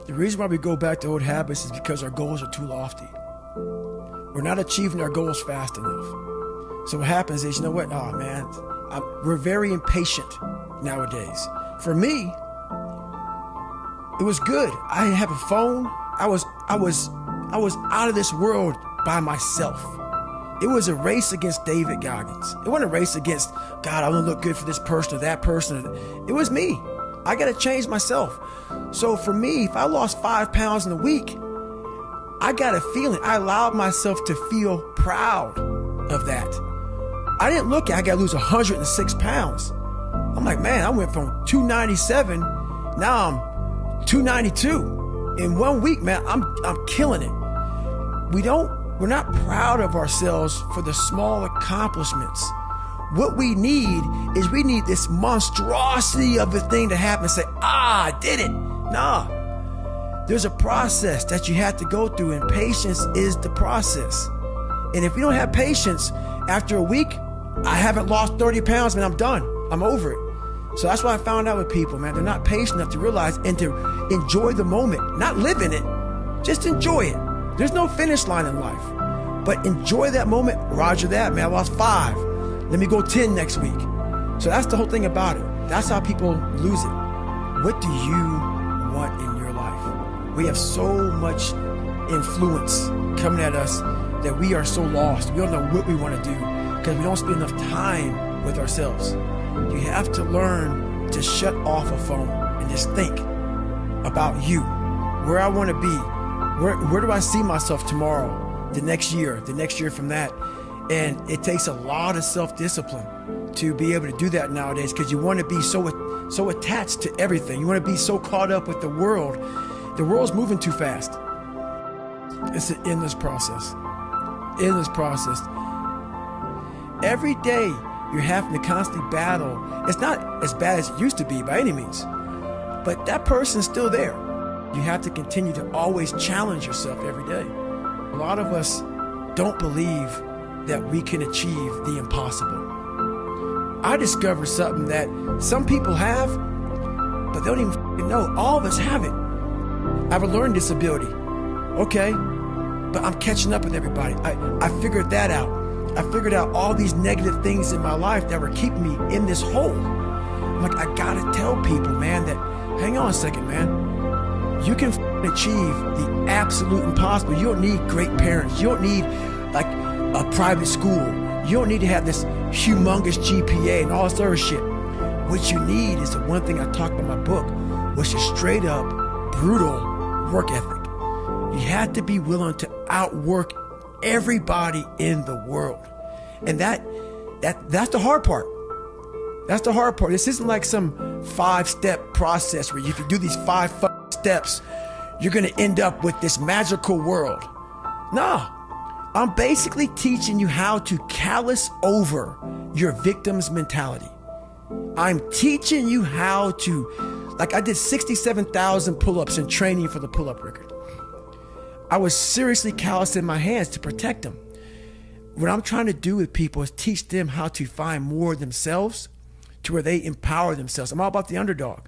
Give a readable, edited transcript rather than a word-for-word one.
The reason why we go back to old habits is because our goals are too lofty. We're not achieving our goals fast enough. So what happens is, you know what? Oh man, we're very impatient nowadays. For me, it was good. I didn't have a phone. I was out of this world by myself. It was a race against David Goggins. It wasn't a race against, God, I want to look good for this person or that person. It was me. I got to change myself. So for me, if I lost 5 pounds in a week, I got a feeling. I allowed myself to feel proud of that. I didn't look at, I got to lose 106 pounds. I'm like, man, I went from 297, now I'm 292. In 1 week, man, I'm killing it. We're not proud of ourselves for the small accomplishments. What we need is we need this monstrosity of the thing to happen and say, I did it. Nah, there's a process that you have to go through, and patience is the process. And if you don't have patience, after a week, I haven't lost 30 pounds, man, I'm done. I'm over it. So that's what I found out with people, man. They're not patient enough to realize and to enjoy the moment, not live in it, just enjoy it. There's no finish line in life, but enjoy that moment. Roger that, man. I lost 5. Let me go 10 next week. So that's the whole thing about it. That's how people lose it. What do you want in your life? We have so much influence coming at us that we are so lost. We don't know what we want to do because we don't spend enough time with ourselves. You have to learn to shut off a phone and just think about you, where I want to be. Where do I see myself tomorrow, the next year from that? And it takes a lot of self-discipline to be able to do that nowadays, because you want to be so attached to everything. You want to be so caught up with the world. The world's moving too fast. It's an endless process. Endless process. Every day you're having to constantly battle. It's not as bad as it used to be by any means, but that person's still there. You have to continue to always challenge yourself every day. A lot of us don't believe that we can achieve the impossible. I discovered something that some people have, but they don't even know. All of us have it. I have a learning disability. Okay, but I'm catching up with everybody. I figured that out. I figured out all these negative things in my life that were keeping me in this hole. I'm like, I gotta tell people, man, that hang on a second, man. You can achieve the absolute impossible. You don't need great parents. You don't need like a private school. You don't need to have this humongous GPA and all this other shit. What you need is the one thing I talked about in my book, which is straight up brutal work ethic. You have to be willing to outwork everybody in the world. And that's the hard part. That's the hard part. This isn't like some 5-step process where if you do these 5 steps, you're going to end up with this magical world. No, I'm basically teaching you how to callous over your victim's mentality. I'm teaching you how to, like I did 67,000 pull-ups in training for the pull-up record. I was seriously callousing my hands to protect them. What I'm trying to do with people is teach them how to find more of themselves to where they empower themselves. I'm all about the underdog.